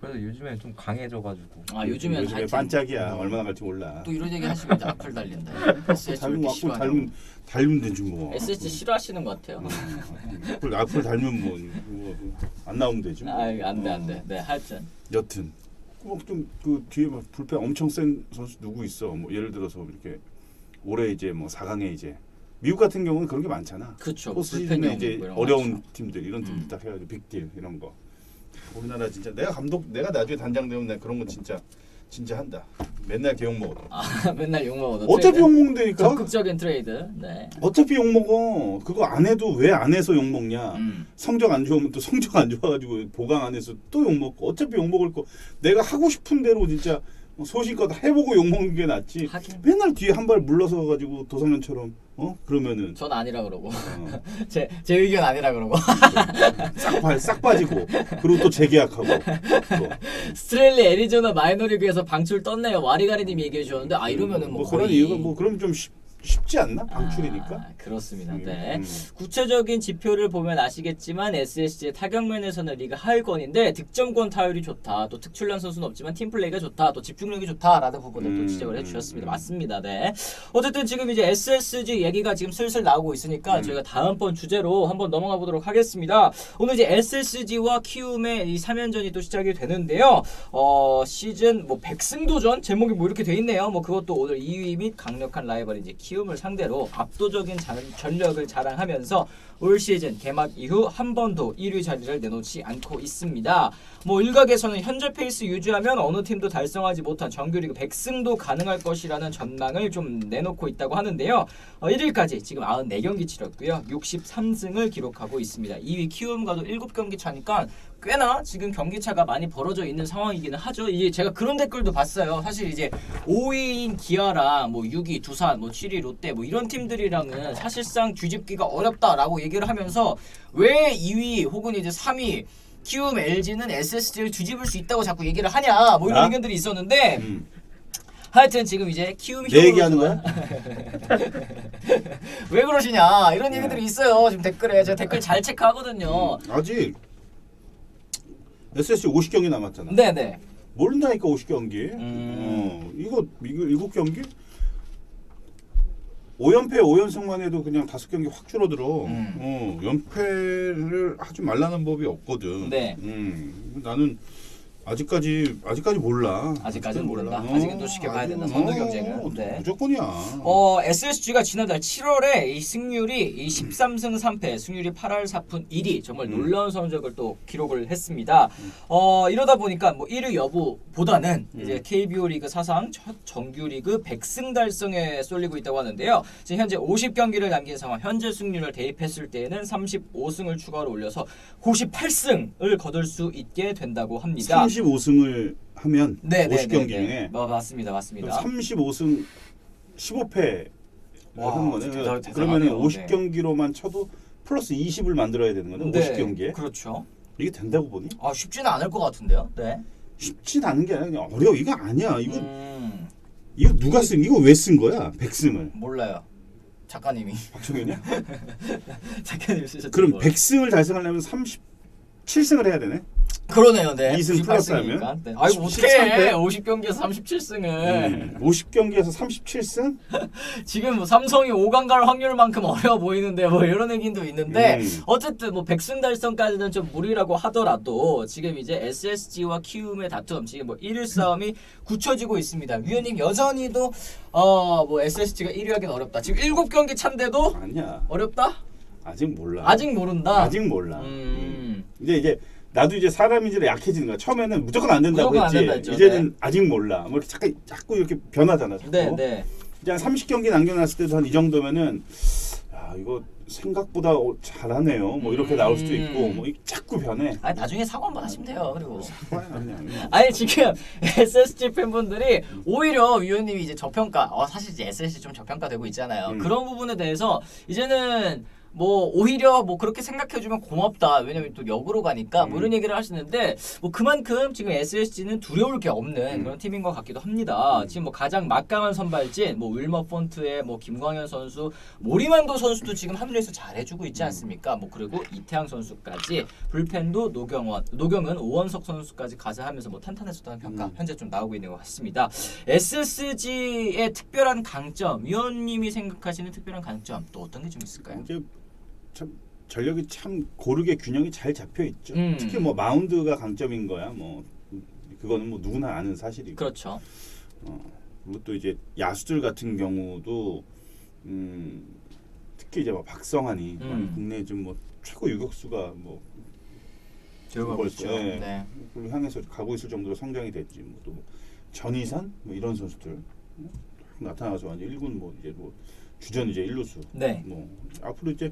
그래서 요즘에 좀 강해져가지고. 요즘에 반짝이야. 얼마나 갈지 몰라. 또 이런 얘기 하시면 이제 악플 달린다. SSG 왜 이렇게 싫어하냐고. 닮으면 되지 뭐. SSG 싫어하시는 것 같아요. 악플 닮으면 안 나오면 되지 뭐. 안돼. 네, 하여튼. 여튼 그 뒤에 막 불펜 엄청 센 선수 누구 있어? 뭐 예를 들어서 이렇게 올해 이제 뭐 4강에 이제 미국 같은 경우는 그런 게 많잖아. 그렇죠. 포스트 시즌에 이제 어려운 팀들 이런 팀들 딱 해가지고 빅딜 이런 거. 우리나라 진짜 내가 나중에 단장 되면 내가 그런 거 진짜 한다. 맨날 개욕 먹어도. 맨날 욕 먹어도. 어차피 욕 먹는다니까. 적극적인 트레이드. 네. 어차피 욕 먹어. 그거 안 해도 왜 안 해서 욕 먹냐. 성적 안 좋으면 또 성적 안 좋아가지고 보강 안 해서 또 욕 먹고. 어차피 욕 먹을 거 내가 하고 싶은 대로 진짜 소신껏 해보고 욕 먹는 게 낫지. 하긴. 맨날 뒤에 한 발 물러서 가지고 도상년처럼 그러면은 전 아니라 그러고. 제 의견 아니라 그러고. 싹 빠지고 그리고 또 재계약하고. 스트렐리 애리조나 마이너리그에서 방출 떴네요. 와리가리님이 얘기해 주셨는데 이러면은 뭐 그런 거의 이유가 그럼 좀 쉽지 않나? 방출이니까. 그렇습니다. 네. 구체적인 지표를 보면 아시겠지만 SSG의 타격면에서는 리그 하위권인데 득점권 타율이 좋다. 또 특출난 선수는 없지만 팀플레이가 좋다. 또 집중력이 좋다라는 부분을 또 지적을 해주셨습니다. 맞습니다. 네. 어쨌든 지금 이제 SSG 얘기가 지금 슬슬 나오고 있으니까 저희가 다음번 주제로 한번 넘어가 보도록 하겠습니다. 오늘 이제 SSG와 키움의 이 3연전이 또 시작이 되는데요. 시즌 뭐 100승도전 제목이 뭐 이렇게 돼 있네요. 뭐 그것도 오늘 2위 및 강력한 라이벌이 이제 키움을 상대로 압도적인 전력을 자랑하면서 올 시즌 개막 이후 한 번도 1위 자리를 내놓지 않고 있습니다. 뭐 일각에서는 현재 페이스 유지하면 어느 팀도 달성하지 못한 정규리그 100승도 가능할 것이라는 전망을 좀 내놓고 있다고 하는데요. 1일까지 지금 94경기 치렀고요. 63승을 기록하고 있습니다. 2위 키움과도 7경기 차니까 꽤나 지금 경기차가 많이 벌어져 있는 상황이기는 하죠. 이게 제가 그런 댓글도 봤어요. 사실 이제 5위인 기아랑 뭐 6위 두산, 뭐 7위 롯데 뭐 이런 팀들이랑은 사실상 뒤집기가 어렵다라고 얘기를 하면서 왜 2위 혹은 이제 3위 키움 LG는 SSG를 뒤집을 수 있다고 자꾸 얘기를 하냐 뭐 이런 의견들이 있었는데 하여튼 지금 이제 키움이 내 얘기하는 거야? 왜 그러시냐 이런 얘기들이 있어요. 지금 댓글에 제가 댓글 잘 체크하거든요. 아직 SSG 50경기 남았잖아. 네네. 모른다니까 50경기. 이거 7경기? 5연패 5연승만 해도 그냥 5경기 확 줄어들어. 연패를 하지 말라는 법이 없거든. 네. 나는 아직까지 몰라. 아직까지는 모른다. 아직은 또 지켜봐야 된다. 선두 경쟁은. 네. 무조건이야. SSG가 지난달 7월에 이 승률이 이 13승 3패, 승률이 8할 4푼 1위 정말 놀라운 성적을 또 기록을 했습니다. 이러다 보니까 뭐 1위 여부보다는 이제 KBO 리그 사상 첫 정규리그 100승 달성에 쏠리고 있다고 하는데요. 지금 현재 50경기를 남긴 상황, 현재 승률을 대입했을 때에는 35승을 추가로 올려서 98승을 거둘 수 있게 된다고 합니다. 35승을 하면 50경기 중에 맞습니다. 35승 15패 와, 한 거네. 대단하네요. 그러면은 네. 50경기로만 쳐도 플러스 20을 만들어야 되는 거네. 네, 50경기에. 그렇죠. 이게 된다고 보니? 아 쉽지는 않을 것 같은데요. 네. 쉽진 않은 게 아니라 그냥 어려워. 이거 아니야. 음, 이거 누가 쓴? 이거 왜 쓴 거야? 백승을. 몰라요. 작가님이 박정현이야? 작가님이 쓰셨던 그럼 거. 백승을 달성하려면 37승을 해야 되네. 그러네요. 네. 2승 플러스 하면? 98승이니까. 네. 아이고 어떻게 13 대? 해? 50경기에서 37승을. 50경기에서 37승? 지금 뭐 삼성이 5강 갈 확률만큼 어려워 보이는데 뭐 이런 얘기도 있는데 어쨌든 뭐 100승 달성까지는 좀 무리라고 하더라도 지금 이제 SSG와 키움의 다툼 지금 뭐 1위 싸움이 굳혀지고 있습니다. 위원님 여전히도 뭐 SSG가 1위 하긴 어렵다. 지금 7경기 차인데도 아니야. 어렵다? 아직 몰라. 아직 모른다. 아직 몰라. 이제 나도 이제 사람인지라 약해지는 거야. 처음에는 무조건 안 된다고 무조건 안 했지. 된다 했죠. 이제는 아직 몰라. 뭐 이렇게 자꾸 이렇게 변하잖아. 자꾸. 네, 네. 이제 한 30경기 남겨놨을 때도 한 이 정도면은 야 이거 생각보다 잘하네요. 뭐 이렇게 나올 수도 있고 뭐 자꾸 변해. 아니 나중에 사과 한번 하시면 돼요. 그리고 아니야. 아니 지금 SSG 팬분들이 오히려 위원님이 이제 저평가 사실 이제 SSG 좀 저평가되고 있잖아요. 그런 부분에 대해서 이제는 뭐 오히려 뭐 그렇게 생각해주면 고맙다. 왜냐면 또 역으로 가니까 뭐 이런 얘기를 하시는데 뭐 그만큼 지금 SSG는 두려울 게 없는 그런 팀인 것 같기도 합니다. 지금 뭐 가장 막강한 선발진 뭐 윌머 폰트의 뭐 김광현 선수, 모리만도 선수도 지금 합류해서 잘해주고 있지 않습니까? 뭐 그리고 이태양 선수까지 불펜도 노경은 오원석 선수까지 가세하면서 뭐 탄탄했었다는 평가 현재 좀 나오고 있는 것 같습니다. SSG의 특별한 강점, 위원님이 생각하시는 특별한 강점 또 어떤 게 좀 있을까요? 이제 참 전력이 참 고르게 균형이 잘 잡혀 있죠. 음. 특히 뭐 마운드가 강점인 거야. 뭐 그거는 뭐 누구나 아는 사실이고. 그렇죠. 그리고 또 이제 야수들 같은 경우도 특히 이제 뭐 박성환이 국내 좀 뭐 최고 유격수가 뭐 들어가고 있죠. 네. 네. 그걸 향해서 가고 있을 정도로 성장이 됐지. 뭐 또 전희산 뭐 이런 선수들 나타나서 완전 1군 뭐 이제 뭐 주전 이제 1루수. 네. 뭐 앞으로 이제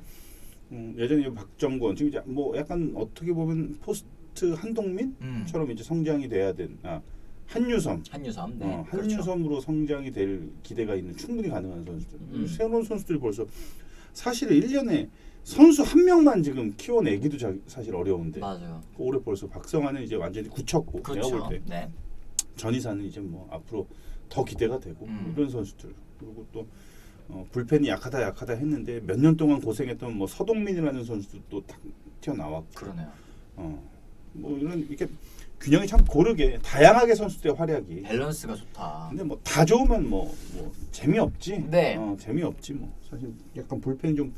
예전에 박정권 지금 이제 뭐 약간 어떻게 보면 포스트 한동민처럼 이제 성장이 돼야 된 한유섬. 한유섬. 네. 그렇죠. 한유섬으로 성장이 될 기대가 있는 충분히 가능한 선수들. 새로운 선수들이 벌써 사실 1년에 선수 한 명만 지금 키워내기도 사실 어려운데. 맞아요. 올해 벌써 박성환은 이제 완전히 굳혔고 그렇죠. 내가 볼 때 네. 전희사는 이제 뭐 앞으로 더 기대가 되고 이런 선수들. 그리고 또 불펜이 약하다 했는데 몇 년 동안 고생했던 뭐 서동민이라는 선수도 또 탁 튀어나왔고. 그러네요. 뭐 이런 이렇게 균형이 참 고르게 다양하게 선수들의 활약이. 밸런스가 좋다. 근데 뭐 다 좋으면 뭐 재미없지. 네. 재미없지 뭐. 사실 약간 불펜이 좀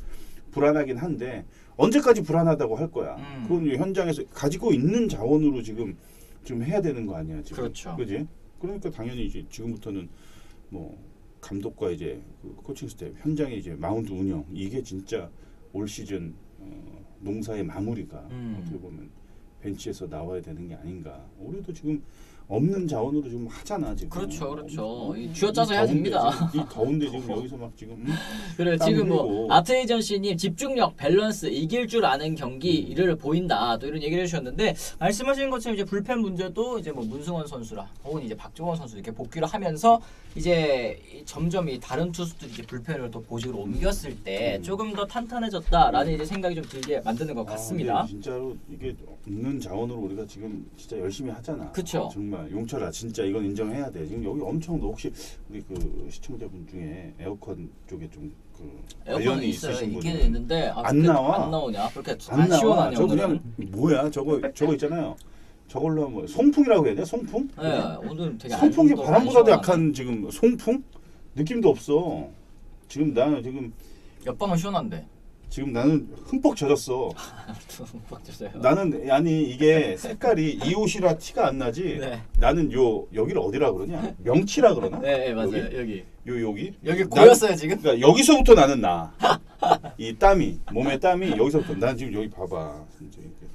불안하긴 한데 언제까지 불안하다고 할 거야. 그건 현장에서 가지고 있는 자원으로 지금 해야 되는 거 아니야 지금. 그렇죠. 그지? 그러니까 당연히 이제 지금부터는 뭐 감독과 이제 그 코칭 스텝 현장의 이제 마운드 운영 이게 진짜 올 시즌 농사의 마무리가 어떻게 보면 벤치에서 나와야 되는 게 아닌가. 우리도 지금 없는 자원으로 지금 하잖아 지금. 그렇죠. 쥐어짜서 해야 됩니다. 이 더운데 지금 여기서 막 지금. 그래 땀 지금 뭐 흘리고. 아트에이전 씨님 집중력, 밸런스, 이길 줄 아는 경기를 보인다. 또 이런 얘기를 해주셨는데 말씀하신 것처럼 이제 불펜 문제도 이제 뭐 문승원 선수라 혹은 이제 박종원 선수 이렇게 복귀를 하면서 이제 점점 이 다른 투수들이 이제 불펜을 또 보직으로 옮겼을 때 조금 더 탄탄해졌다라는 이제 생각이 좀 들게 만드는 것 같습니다. 진짜로 이게 없는 자원으로 우리가 지금 진짜 열심히 하잖아. 그쵸. 정말 용철아 진짜 이건 인정해야 돼. 지금 여기 엄청 혹시 우리 그 시청자분 중에 에어컨 쪽에 좀 그 에어컨이 있어요. 있으신 있긴 분은 있는데 안 그렇게 나와? 안 나오냐? 그렇게 안 안 나와. 시원하냐? 저 오늘은? 그냥 뭐야 저거 있잖아요. 저걸로 뭐 송풍이라고 해야 돼? 송풍? 네, 오늘 되게 송풍이 안 바람보다도 시원하네. 약한 지금 송풍 느낌도 없어. 지금 나는 옆방은 시원한데. 지금 나는 흠뻑 젖었어. 흠뻑 젖어요. 나는 아니 이게 색깔이 이 옷이라 티가 안 나지. 네. 나는 여기를 어디라 그러냐? 명치라 그러나? 네, 맞아요. 여기 여기 고였어요 지금. 그러니까 여기서부터 나는 나. 이 땀이 몸에 땀이 여기서부터 난 지금 여기 봐봐. 진짜 이렇게.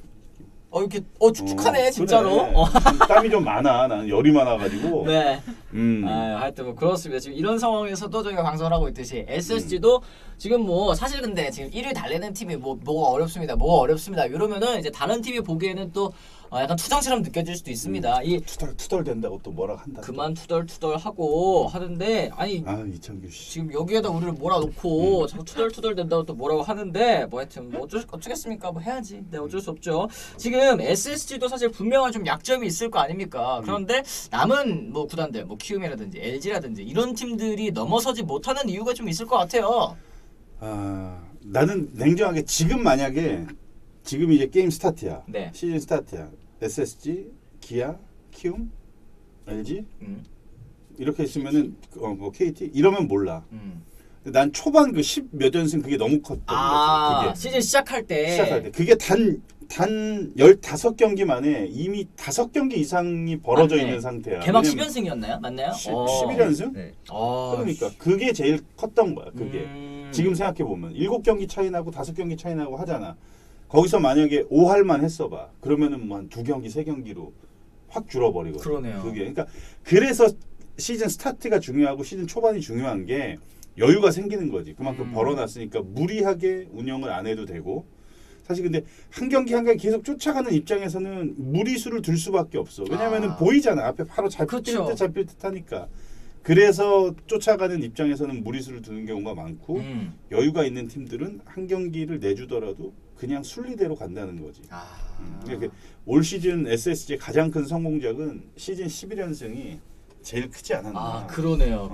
이렇게 축축하네 진짜로. 그래. 땀이 좀 많아. 나는 열이 많아가지고. 네. 아, 하여튼 뭐 그렇습니다. 지금 이런 상황에서도 저희가 방송을 하고 있듯이 SSG도 지금 뭐 사실 근데 지금 1위 달래는 팀이 뭐가 어렵습니다. 이러면은 이제 다른 팀이 보기에는 또 약간 투정처럼 느껴질 수도 있습니다. 이 투덜 된다고 또 뭐라 한다. 그만 투덜투덜하고 하는데 아니 이창규 씨. 지금 여기에다 우리를 몰아놓고 자꾸 투덜투덜 된다고 또 뭐라고 하는데 뭐 하여튼 뭐 어쩌겠습니까? 뭐 해야지. 네, 어쩔 수 없죠. 지금 SSG도 사실 분명한 좀 약점이 있을 거 아닙니까? 그런데 남은 뭐 구단들, 뭐 키움이라든지 LG라든지 이런 팀들이 넘어서지 못하는 이유가 좀 있을 것 같아요. 나는 냉정하게 지금 만약에 지금 이제 게임 스타트야. 네. 시즌 스타트야. SSG, 기아, 키움, LG 이렇게 있으면은 뭐 KT 이러면 몰라. 근데 난 초반 그 10 몇 연승 그게 너무 컸던 거지. 그게 시즌 시작할 때 그게 단 15경기 만에 이미 5경기 이상이 벌어져 맞네. 있는 상태야. 개막 10연승이었나요? 맞나요? 11연승? 네. 그러니까 그게 제일 컸던 거야. 그게. 지금 생각해 보면 7경기 차이 나고 5경기 차이 나고 하잖아. 거기서 만약에 5할만 했어 봐. 그러면은 뭐 한 2경기, 3경기로 확 줄어버리거든. 그러네요. 그게. 그러니까 그래서 시즌 스타트가 중요하고 시즌 초반이 중요한 게 여유가 생기는 거지. 그만큼 벌어놨으니까 무리하게 운영을 안 해도 되고. 사실 근데 한 경기 한 경기 계속 쫓아가는 입장에서는 무리수를 둘 수밖에 없어. 왜냐면은 보이잖아. 앞에 바로 잡힐 듯 하니까. 그래서 쫓아가는 입장에서는 무리수를 두는 경우가 많고 여유가 있는 팀들은 한 경기를 내주더라도 그냥 순리대로 간다는 거지. 그러니까 올 시즌 SSG의 가장 큰 성공작은 시즌 11연승이 제일 크지 않았나. 그러네요.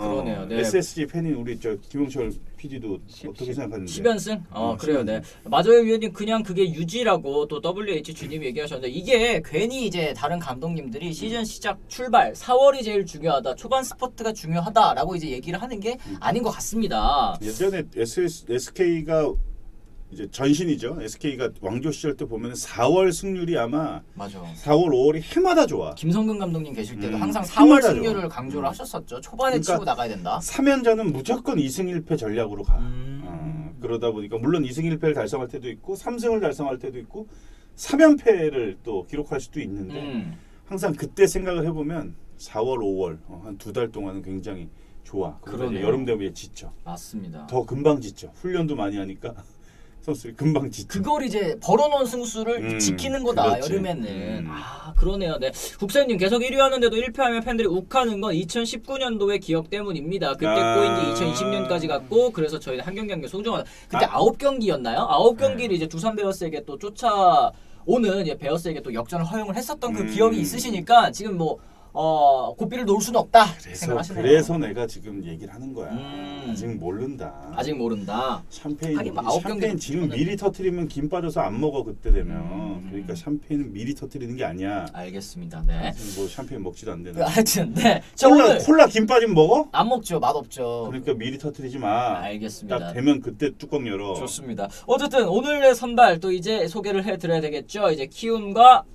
네. SSG 팬인 우리 김용철 PD도 어떻게 생각하는데? 10연승? 그래요. 네. 맞아요, 위원님. 그냥 그게 유지라고 또 WH 주님 얘기하셨는데 이게 괜히 이제 다른 감독님들이 시즌 시작 출발 4월이 제일 중요하다. 초반 스퍼트가 중요하다라고 이제 얘기를 하는 게 아닌 것 같습니다. 예전에 SK가 이제 전신이죠. SK가 왕조 시절 때 보면 4월 승률이 아마 맞아. 4월, 5월이 해마다 좋아. 김성근 감독님 계실 때도 항상 4월 해마다 승률을 좋아. 강조를 하셨었죠. 초반에 그러니까 치고 나가야 된다. 3연전은 무조건 2승 1패 전략으로 가. 그러다 보니까 물론 2승 1패를 달성할 때도 있고 3승을 달성할 때도 있고 3연패를 또 기록할 수도 있는데 항상 그때 생각을 해보면 4월, 5월 한 2달 동안은 굉장히 좋아. 그러네. 여름 되면 지쳐. 맞습니다. 더 금방 지쳐. 훈련도 많이 하니까 선수들이 금방 지쳐. 그걸 이제 벌어놓은 승수를 지키는 거다. 그렇지. 여름에는. 그러네요. 네. 국사님 계속 1위 하는데도 1패하면 팬들이 욱하는 건 2019년도의 기억 때문입니다. 그때 꼬인 지 2020년까지 갔고 그래서 저희는 한 경기 한 경기 소중하다. 그때 9경기였나요? 9경기를 이제 두산 베어스에게 또 쫓아오는 이제 베어스에게 또 역전을 허용을 했었던 그 기억이 있으시니까 지금 뭐 고삐를 놓을 수는 없다 생각하시네요. 그래서 내가 지금 얘기를 하는 거야. 아직 모른다. 아직 모른다. 샴페인 뭐 9경기 샴페인 지금 미리 터트리면 김 빠져서 안 먹어 그때 되면. 그러니까 샴페인은 미리 터트리는 게 아니야. 알겠습니다. 네. 뭐 샴페인 먹지도 안 되나. 하여튼 네. 콜라 김 빠지면 먹어? 안 먹죠. 맛없죠. 그러니까 미리 터트리지 마. 알겠습니다. 딱 되면 그때 뚜껑 열어. 좋습니다. 어쨌든 오늘의 선발 또 이제 소개를 해드려야 되겠죠. 이제 키움과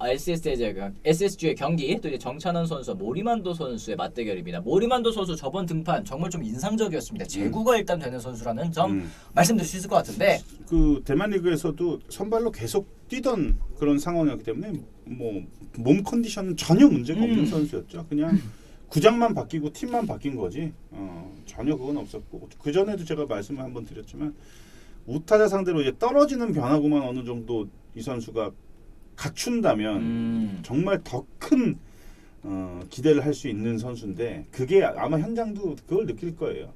SSG의 경기 또 이제 정찬원 선수, 모리만도 선수의 맞대결입니다. 모리만도 선수 저번 등판 정말 좀 인상적이었습니다. 제구가 일단 되는 선수라는 점 말씀드릴 수 있을 것 같은데 그 대만 리그에서도 선발로 계속 뛰던 그런 상황이었기 때문에 뭐 몸 컨디션은 전혀 문제가 없는 선수였죠. 그냥 구장만 바뀌고 팀만 바뀐 거지. 전혀 그건 없었고 그 전에도 제가 말씀을 한번 드렸지만 우타자 상대로 이제 떨어지는 변화구만 어느 정도 이 선수가 갖춘다면 정말 더 큰 기대를 할 수 있는 선수인데 그게 아마 현장도 그걸 느낄 거예요.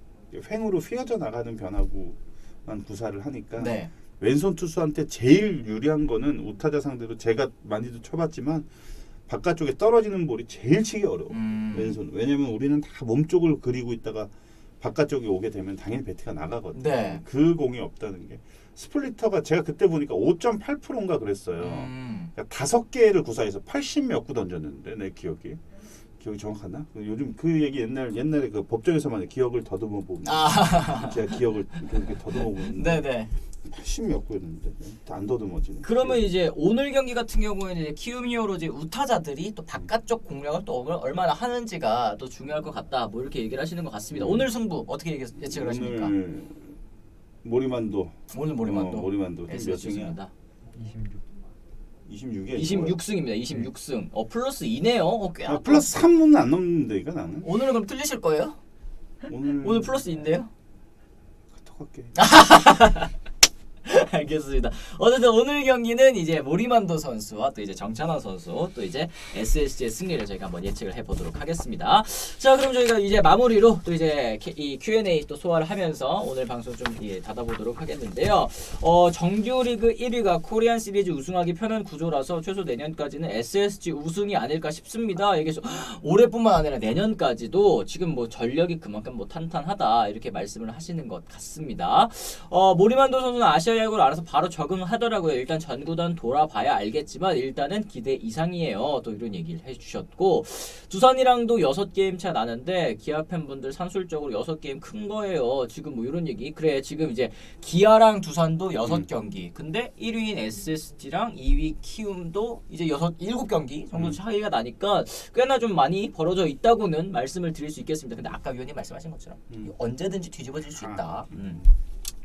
횡으로 휘어져 나가는 변화구만 구사를 하니까 네. 왼손 투수한테 제일 유리한 거는 우타자 상대로 제가 많이도 쳐봤지만 바깥쪽에 떨어지는 볼이 제일 치기 어려워. 왼손. 왜냐면 우리는 다 몸쪽을 그리고 있다가 바깥쪽에 오게 되면 당연히 배트가 나가거든요. 네. 그 공이 없다는 게 스플리터가 제가 그때 보니까 5.8%인가 그랬어요. 그러니까 5개를 구사해서 80 몇 구 던졌는데 내 기억이 정확하나? 요즘 그 얘기 옛날에 그 법정에서만 기억을 더듬어 보면 제가 기억을 이렇게 더듬어 보는데 네네. 80 몇 구였는데 안 더듬어지네. 그러면 이제 오늘 경기 같은 경우에는 이제 키움 히어로즈 우타자들이 또 바깥쪽 공략을 또 얼마나 하는지가 또 중요할 것 같다. 뭐 이렇게 얘기를 하시는 것 같습니다. 오늘 승부 어떻게 예측을 하십니까? 오늘 모리만도. 오늘 모리만도. 모리만도. 몇 승이야? 26이야. 26승입니다. 26승. 플러스 2네요. 꽤 플러스 3은 안 넘는데 이거 나는. 오늘은 그럼 틀리실 거예요? 오늘 플러스 2인데요? 카톡 할게. 알겠습니다. 어쨌든 오늘 경기는 이제 모리만도 선수와 또 이제 정찬원 선수 또 이제 SSG의 승리를 저희가 한번 예측을 해보도록 하겠습니다. 자, 그럼 저희가 이제 마무리로 또 이제 이 Q&A 또 소화를 하면서 오늘 방송 좀 닫아보도록 하겠는데요. 정규리그 1위가 코리안 시리즈 우승하기 편한 구조라서 최소 내년까지는 SSG 우승이 아닐까 싶습니다. 얘기해서 올해뿐만 아니라 내년까지도 지금 뭐 전력이 그만큼 뭐 탄탄하다 이렇게 말씀을 하시는 것 같습니다. 모리만도 선수는 아시아 야구를 알아서 바로 적응하더라고요. 일단 전구단 돌아봐야 알겠지만 일단은 기대 이상이에요. 또 이런 얘기를 해주셨고 두산이랑도 6게임 차 나는데 기아 팬분들 산술적으로 6게임 큰 거예요. 지금 뭐 이런 얘기. 그래 지금 이제 기아랑 두산도 6경기. 근데 1위인 SSG랑 2위 키움도 이제 7경기 정도 차이가 나니까 꽤나 좀 많이 벌어져 있다고는 말씀을 드릴 수 있겠습니다. 근데 아까 위원님 말씀하신 것처럼 언제든지 뒤집어질 수 있다.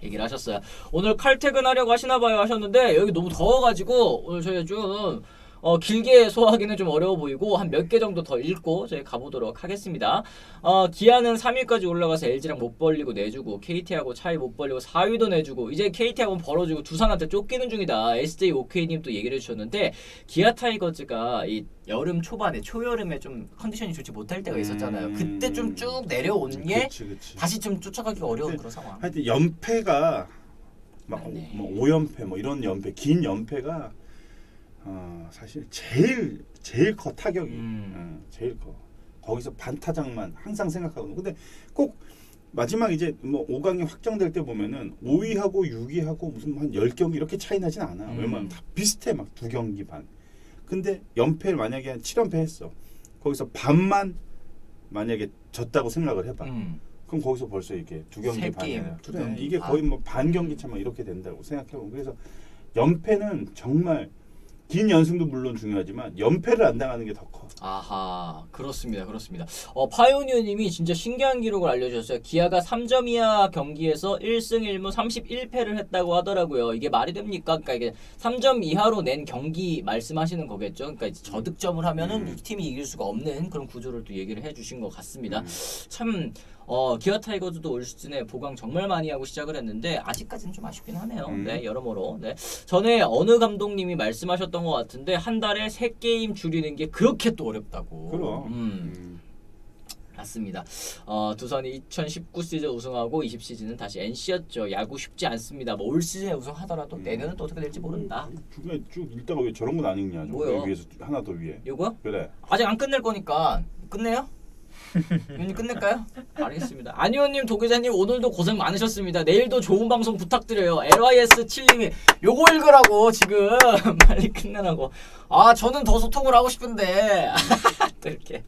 얘기를 하셨어요. 오늘 칼퇴근하려고 하시나봐요 하셨는데 여기 너무 더워가지고 오늘 저희가 좀 길게 소화하기는 좀 어려워 보이고 한 몇 개 정도 더 읽고 저희 가보도록 하겠습니다. 기아는 3위까지 올라가서 LG랑 못 벌리고 내주고 KT하고 차이 못 벌리고 4위도 내주고 이제 KT하고는 벌어지고 두산한테 쫓기는 중이다. SJOK님 또 얘기를 해주셨는데 기아 타이거즈가 이 여름 초반에 초여름에 좀 컨디션이 좋지 못할 때가 있었잖아요. 그때 좀 쭉 내려온 게 그치. 다시 좀 쫓아가기가 어려운 그런 상황. 하여튼 연패가 막 네. 뭐 5연패 뭐 이런 연패 긴 연패가 사실 제일 커 타격이 제일 커. 거기서 반타작만 항상 생각하고 근데 꼭 마지막 이제 뭐 5강이 확정될 때 보면은 5위하고 6위하고 무슨 한 10경기 이렇게 차이 나진 않아. 왜냐면 다 비슷해 막 2경기 반. 근데 연패를 만약에 한 7연패 했어. 거기서 반만 만약에 졌다고 생각을 해봐. 그럼 거기서 벌써 이게 2경기 반이야. 그래 이게 거의 뭐 반 경기 차만 이렇게 된다고 생각해보면 그래서 연패는 정말 긴 연승도 물론 중요하지만 연패를 안 당하는 게 더 커. 아하, 그렇습니다. 파이오니어님이 진짜 신기한 기록을 알려주셨어요. 기아가 3점 이하 경기에서 1승 1무 31패를 했다고 하더라고요. 이게 말이 됩니까? 그러니까 이게 3점 이하로 낸 경기 말씀하시는 거겠죠. 그러니까 이제 저득점을 하면은 이 팀이 이길 수가 없는 그런 구조를 또 얘기를 해주신 것 같습니다. 참. 기아 타이거즈도 올 시즌에 보강 정말 많이 하고 시작을 했는데 아직까지는 좀 아쉽긴 하네요. 네, 여러모로. 네. 전에 어느 감독님이 말씀하셨던 것 같은데 한 달에 3게임 줄이는 게 그렇게 또 어렵다고. 그럼. 맞습니다. 두산이 2019 시즌 우승하고 20 시즌은 다시 NC였죠. 야구 쉽지 않습니다. 뭐 올 시즌에 우승하더라도 내년은 또 어떻게 될지 모른다. 중간에 쭉 읽다가 왜 저런 건 안 읽냐? 뭐요? 위에서 하나 더 위에. 요거? 그래. 아직 안 끝낼 거니까 끝내요? 윤님 끝낼까요? 알겠습니다. 안희원님, 도기자님 오늘도 고생 많으셨습니다. 내일도 좋은 방송 부탁드려요. LYS7님이 요거 읽으라고 지금 빨리 끝내라고. 저는 더 소통을 하고 싶은데 또 이렇게.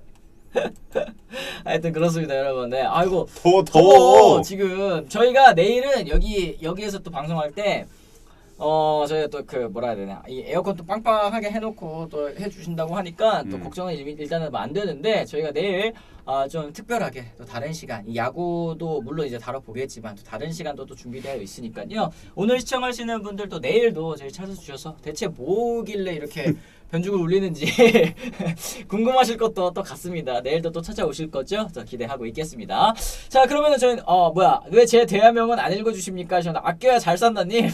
하여튼 그렇습니다, 여러분. 네, 아이고 더워. 지금 저희가 내일은 여기에서 또 방송할 때. 저희가 또 그 뭐라 해야 되나 이 에어컨 또 빵빵하게 해놓고 또 해주신다고 하니까 또 걱정은 일단은 안 되는데 저희가 내일 좀 특별하게 또 다른 시간 이 야구도 물론 이제 다뤄보겠지만 또 다른 시간도 또 준비되어 있으니까요. 오늘 시청하시는 분들도 내일도 저희 찾아주셔서 대체 뭐길래 이렇게 변죽을 울리는지 궁금하실 것도 또 같습니다. 내일도 또 찾아오실 거죠? 저 기대하고 있겠습니다. 자, 그러면은 저희 왜 제 대화명은 안 읽어주십니까? 저는 아껴야 잘 산다님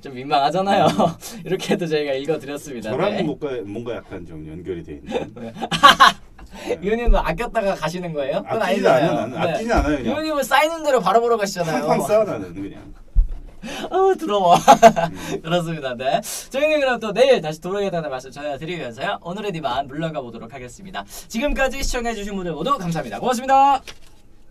좀 민망하잖아요. 이렇게 해도 저희가 읽어드렸습니다. 저랑 네. 뭔가 약간 좀 연결이 돼 있는. 이호님도 아꼈다가 가시는 거예요? 그건 아끼지 아니잖아요. 않아요. 나는 아끼지 않아요. 그냥 이호님은 쌓이는 대로 바로 보러 가시잖아요. 팡팡 쌓아 나는 그냥. 더러워. 그렇습니다. 네. 저희는 그럼 또 내일 다시 돌아오겠다는 말씀 전해드리면서요. 오늘의 디만 물러가 보도록 하겠습니다. 지금까지 시청해주신 분들 모두 감사합니다. 고맙습니다.